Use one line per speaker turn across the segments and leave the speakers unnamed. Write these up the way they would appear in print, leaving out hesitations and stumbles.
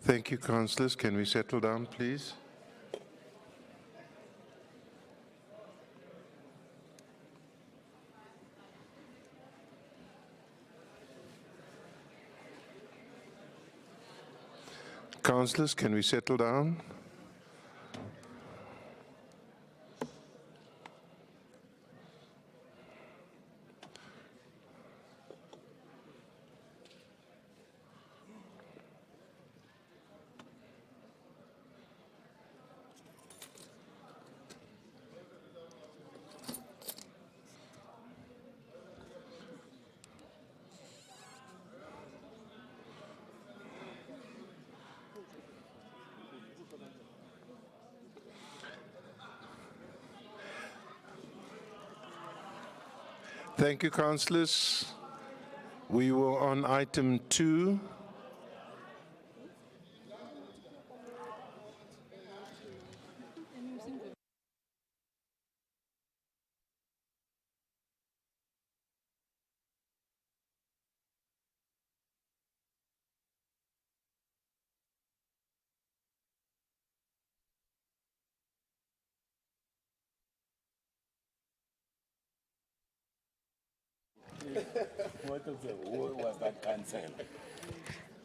Thank you, councillors. Can we settle down, please? Councillors, can we settle down? Thank you, councillors. We were on item 2.
What was that council?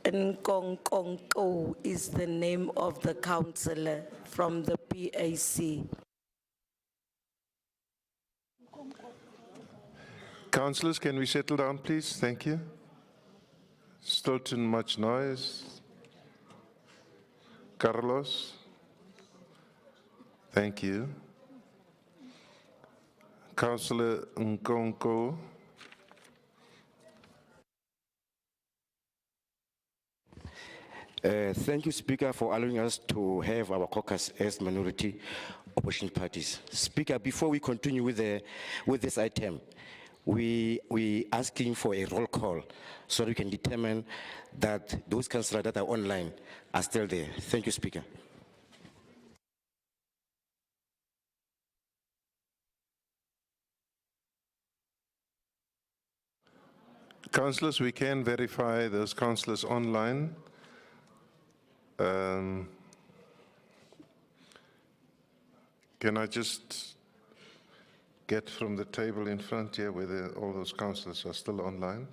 Nkonkoko is the name of the councillor from the PAC.
Councillors, can we settle down, please? Thank you. Still too much noise. Carlos? Thank you. Councillor Nkonko?
Thank you, Speaker, for allowing us to have our caucus as minority opposition parties. Speaker, before we continue with this item, we asking for a roll call so we can determine that those councillors that are online are still there. Thank you, Speaker.
Councillors, we can verify those councillors online. Can I just get from the table in front here whether all those councillors are still online?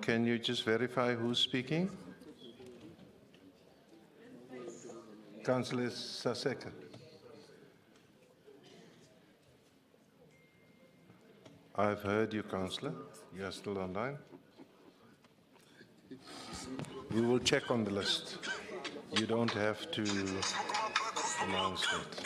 Can you just verify who's speaking? Councillor Saseka. I've heard you, Councillor. You are still online. We will check on the list. You don't have to announce it.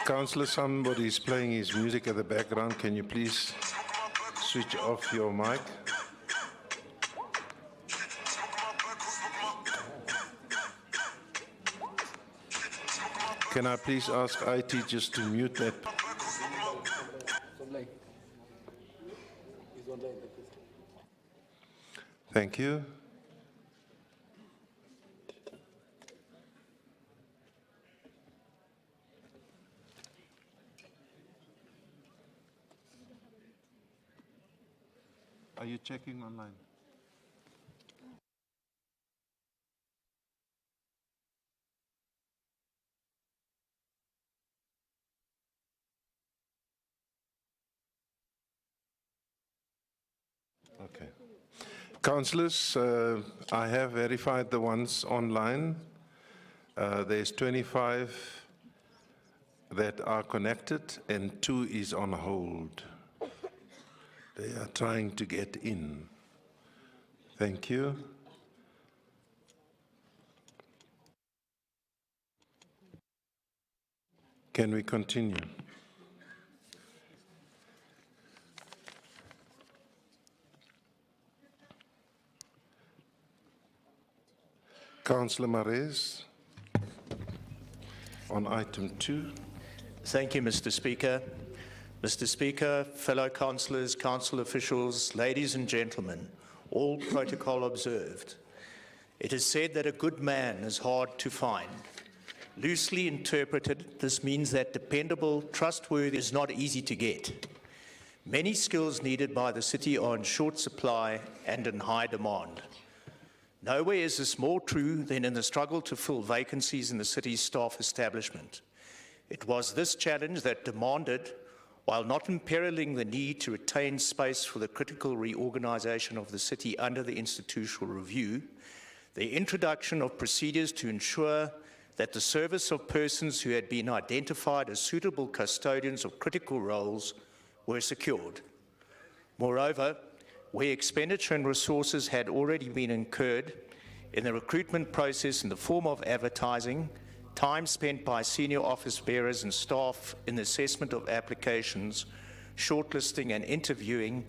Councillor, somebody is playing his music at the background. Can you please switch off your mic? Can I please ask IT just to mute that? Thank you. Are you checking online? Councillors, I have verified the ones online. There's 25 that are connected and 2 is on hold. They are trying to get in. Thank you. Can we continue? Councillor Marais on item 2.
Thank you, Mr. Speaker. Mr. Speaker, fellow councillors, council officials, ladies and gentlemen, all protocol observed. It is said that a good man is hard to find. Loosely interpreted, this means that dependable, trustworthy is not easy to get. Many skills needed by the city are in short supply and in high demand. Nowhere is this more true than in the struggle to fill vacancies in the city's staff establishment. It was this challenge that demanded, while not imperiling the need to retain space for the critical reorganization of the city under the institutional review, the introduction of procedures to ensure that the service of persons who had been identified as suitable custodians of critical roles were secured. Moreover, where expenditure and resources had already been incurred in the recruitment process in the form of advertising, time spent by senior office bearers and staff in the assessment of applications, shortlisting and interviewing,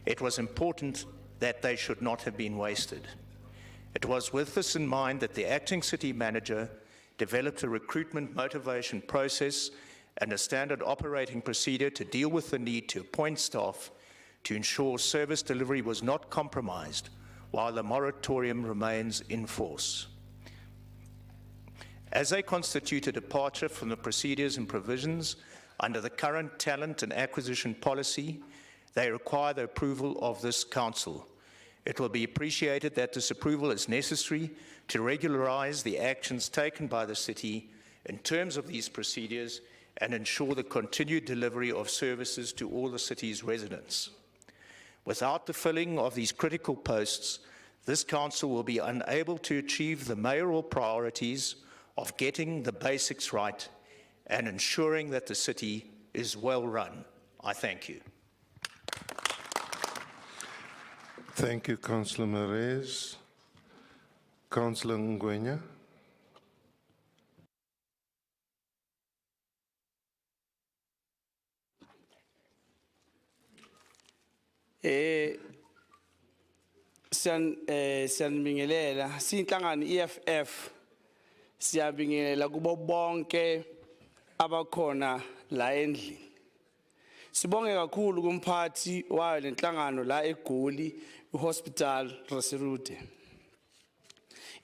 it was important that they should not have been wasted. It was with this in mind that the acting city manager developed a recruitment motivation process and a standard operating procedure to deal with the need to appoint staff to ensure service delivery was not compromised while the moratorium remains in force. As they constitute a departure from the procedures and provisions under the current talent and acquisition policy, they require the approval of this council. It will be appreciated that this approval is necessary to regularize the actions taken by the city in terms of these procedures and ensure the continued delivery of services to all the city's residents. Without the filling of these critical posts, this council will be unable to achieve the mayoral priorities of getting the basics right and ensuring that the city is well run. I thank you.
Thank you, Councillor Marais. Councillor Ngwenya.
Siyanibingelela sinhlangano EFF siyabingelela kubo bonke abakhona la endlini. Sibonge kakhulu kumphathi wayo lenhlangano la eGoli Hospital Reserude.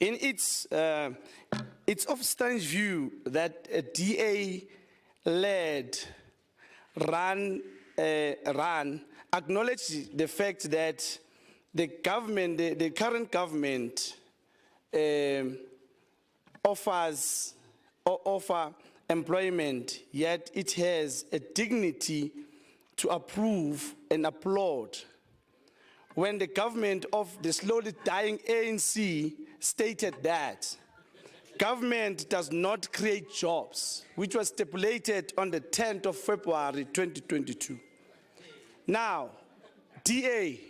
In its of strange view that a DA-led run acknowledge the fact that the government, the current government, offer employment, yet it has a dignity to approve and applaud. When the government of the slowly dying ANC stated that government does not create jobs, which was stipulated on the 10th of February 2022. Now, DA,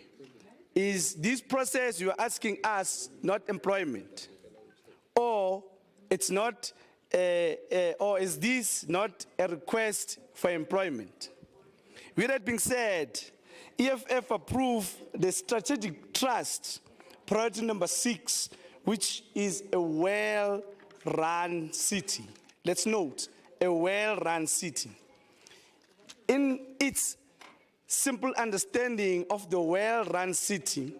is this process you are asking us not employment? Or it's not, or is this not a request for employment? With that being said, EFF approved the strategic trust, priority number 6, which is a well-run city. Let's note, a well-run city. In its simple understanding of the well-run city,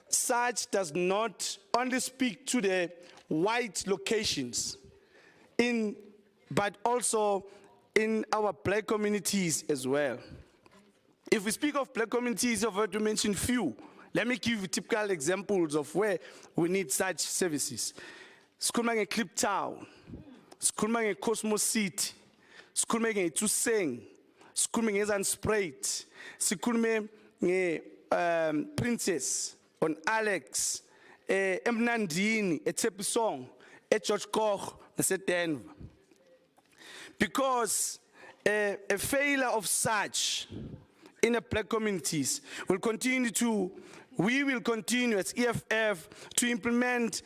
such does not only speak to the white locations, but also in our black communities as well. If we speak of black communities, I've heard to mention few. Let me give you typical examples of where we need such services. Sikhuluma ngeKliptown, sikhuluma ngeCosmos City, sikhuluma ngeTuseng, sikhulume ngeZandspruit, sikhulume Princess, on Alex, Mnandini, Tepisong, George Koch, Denver. Because a failure of such in the black communities we will continue as EFF to implement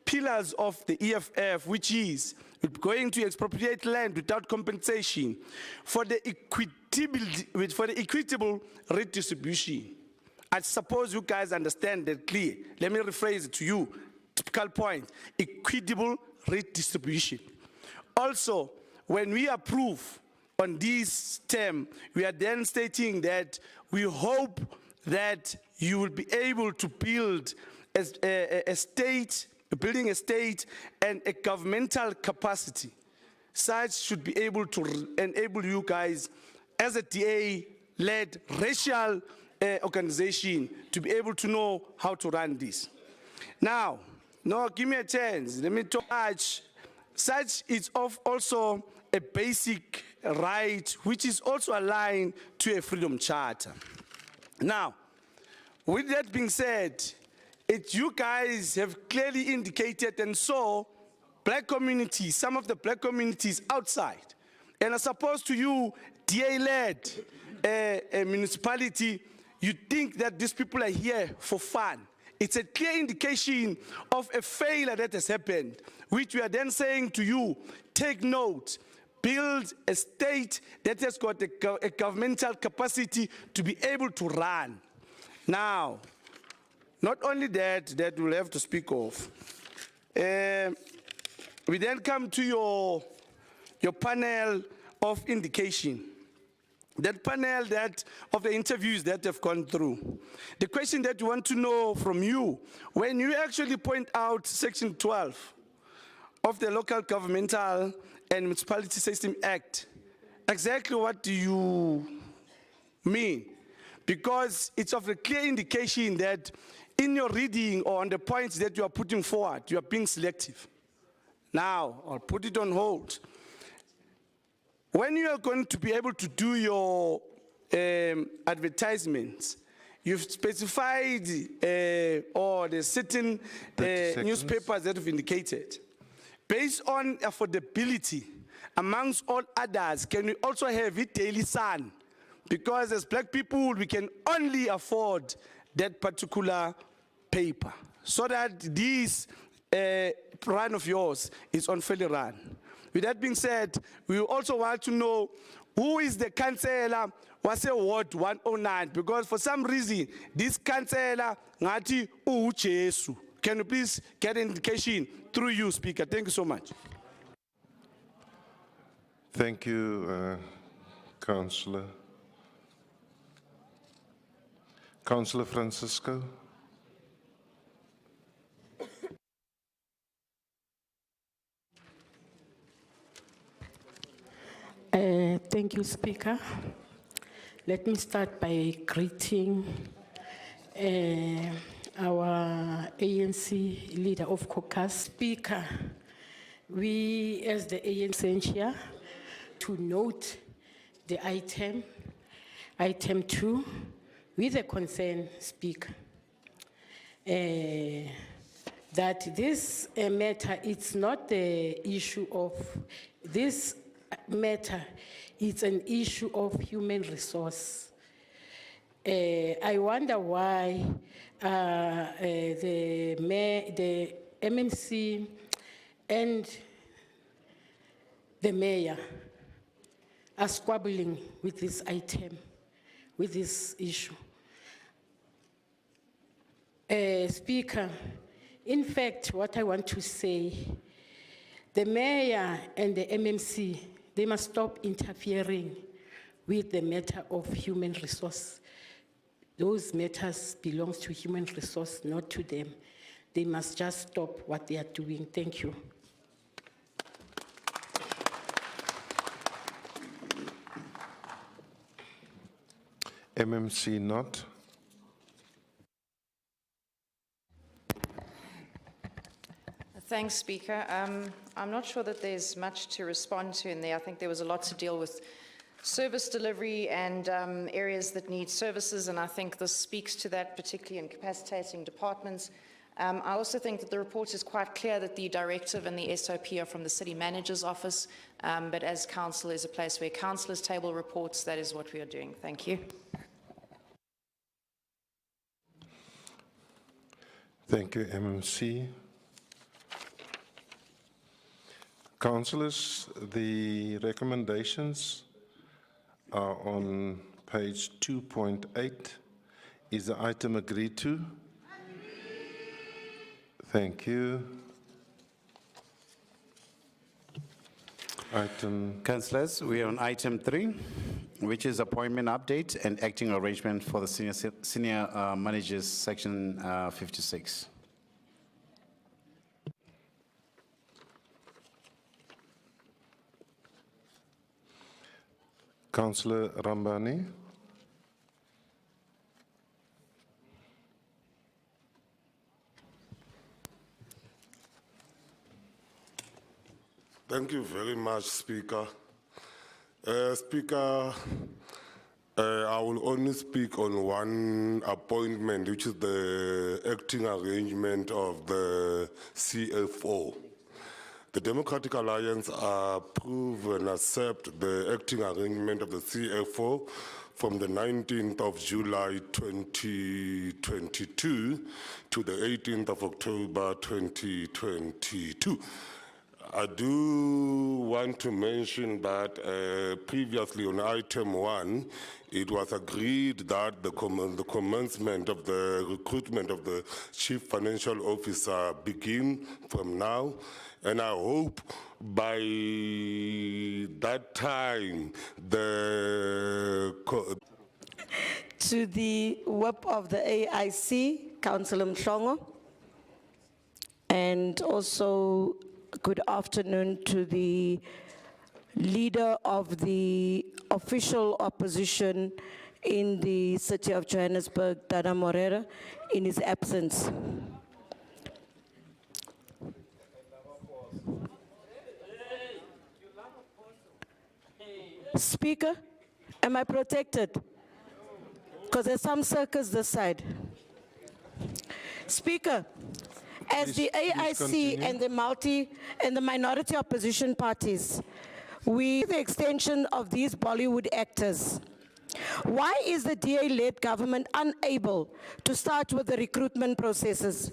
pillars of the EFF, which is going to expropriate land without compensation for the equitable redistribution. I suppose you guys understand that clear. Let me rephrase it to you. Typical point, equitable redistribution. Also, when we approve on this term, we are then stating that we hope that you will be able to build a state and a governmental capacity. Such should be able to enable you guys as a DA-led racial organization to be able to know how to run this. Now, give me a chance. Let me touch. Such is also a basic right which is also aligned to a freedom charter. Now, with that being said, you guys have clearly indicated, and so black communities, some of the black communities outside, and as opposed to you, DA-led a municipality, you think that these people are here for fun. It's a clear indication of a failure that has happened, which we are then saying to you, take note, build a state that has got a governmental capacity to be able to run. Now, not only that we'll have to speak of. We then come to your panel of indication. That panel of the interviews that have gone through. The question that we want to know from you, when you actually point out Section 12 of the Local Governmental and Municipality System Act, exactly what do you mean? Because it's of a clear indication that in your reading or on the points that you are putting forward, you are being selective. Now, I'll put it on hold. When you are going to be able to do your advertisements, you've specified or the certain newspapers that have indicated. Based on affordability, amongst all others, can we also have it Daily Sun? Because as black people, we can only afford that particular paper. So that this run of yours is unfairly run. With that being said, we also want to know who is the councillor was a Ward 109, because for some reason, this councillor, Ngati Uchesu. Can you please get an indication through you, Speaker? Thank you so much.
Thank you, Councillor. Councillor Francisco.
Thank you, Speaker. Let me start by greeting our ANC leader of caucus. Speaker, we as the ANC here to note the item 2 with a concern, Speaker, that this matter, it's not the issue of this matter, it's an issue of human resource. I wonder why the MMC and the mayor are squabbling with this item, with this issue. Speaker, in fact, what I want to say, the mayor and the MMC, they must stop interfering with the matter of human resource. Those matters belong to human resource, not to them. They must just stop what they are doing. Thank you.
MMC not.
Thanks, Speaker. I'm not sure that there's much to respond to in there. I think there was a lot to deal with service delivery and areas that need services, and I think this speaks to that, particularly in capacitating departments. I also think that the report is quite clear that the directive and the SOP are from the City Manager's Office, but as Council is a place where councillors table reports, that is what we are doing. Thank you.
Thank you, MMC. Councillors, the recommendations are on page 2.8. Is the item agreed to? Thank you. Item,
Councillors, we are on item 3, which is appointment update and acting arrangement for the senior managers, section 56.
Councillor Rambani.
Thank you very much, Speaker. Speaker, I will only speak on one appointment, which is the acting arrangement of the CFO. The Democratic Alliance approve and accept the acting arrangement of the CFO from the 19th of July 2022 to the 18th of October 2022. I do want to mention that previously on item 1, it was agreed that the commencement of the recruitment of the Chief Financial Officer begin from now, and I hope by that time
To the whip of the AIC, Councillor Mhlongo, and also good afternoon to the leader of the official opposition in the city of Johannesburg, Dada Morera, in his absence. Speaker, am I protected? Because there's some circus this side. Speaker, as the AIC
continue.
and the minority opposition parties, we the extension of these Bollywood actors. Why is the DA-led government unable to start with the recruitment processes?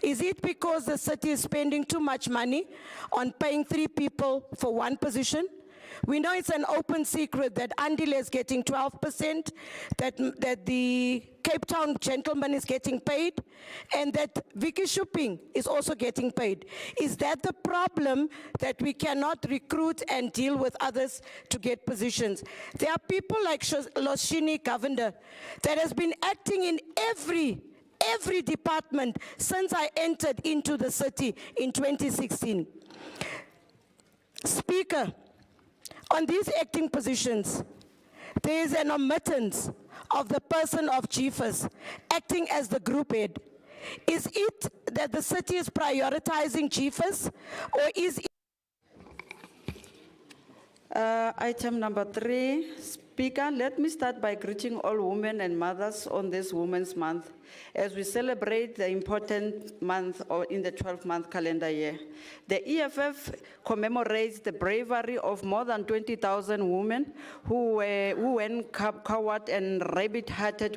Is it because the city is spending too much money on paying 3 people for 1 position? We know it's an open secret that Andile is getting 12%, that the Cape Town gentleman is getting paid, and that Vicky Shuping is also getting paid. Is that the problem, that we cannot recruit and deal with others to get positions? There are people like Loshini Govender that has been acting in every department since I entered into the city in 2016. Speaker, on these acting positions, there is an omittance of the person of chiefs acting as the group head. Is it that the city is prioritizing chiefs, or is it
Item number 3, Speaker, let me start by greeting all women and mothers on this Women's Month as we celebrate the important month in the 12-month calendar year. The EFF commemorates the bravery of more than 20,000 women who when coward and rabbit-hearted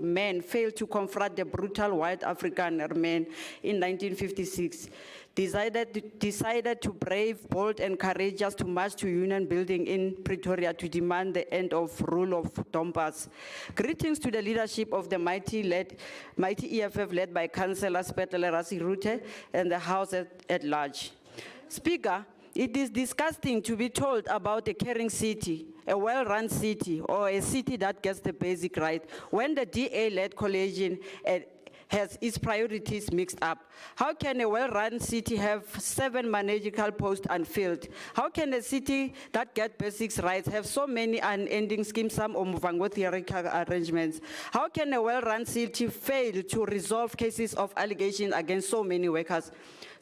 men failed to confront the brutal white African men in 1956. Decided to brave, bold, and courageous to march to Union Building in Pretoria to demand the end of rule of Dompas. Greetings to the leadership of the mighty EFF led by Councillor Spetlele Rasirute and the House at large. Speaker, it is disgusting to be told about a caring city, a well-run city, or a city that gets the basic right, when the DA-led coalition has its priorities mixed up. How can a well-run city have 7 managerial posts unfilled? How can a city that gets basic rights have so many unending schemes, some of theoretical arrangements? How can a well-run city fail to resolve cases of allegations against so many workers?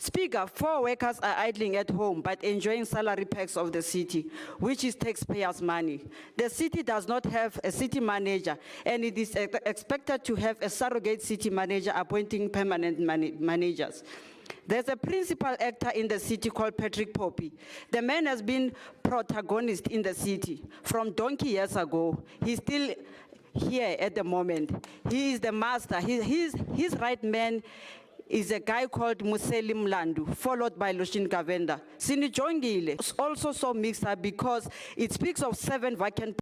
Speaker, 4 workers are idling at home but enjoying salary packs of the city, which is taxpayers' money. The city does not have a city manager, and it is expected to have a surrogate city manager appointing permanent managers. There's a principal actor in the city called Patrick Poppy. The man has been protagonist in the city from donkey years ago. He's still here at the moment. He is the master. His right man is a guy called Museli Mlandu, followed by Lushin Gavenda. Sinijongile is also so mixed up because it speaks of 7 vacant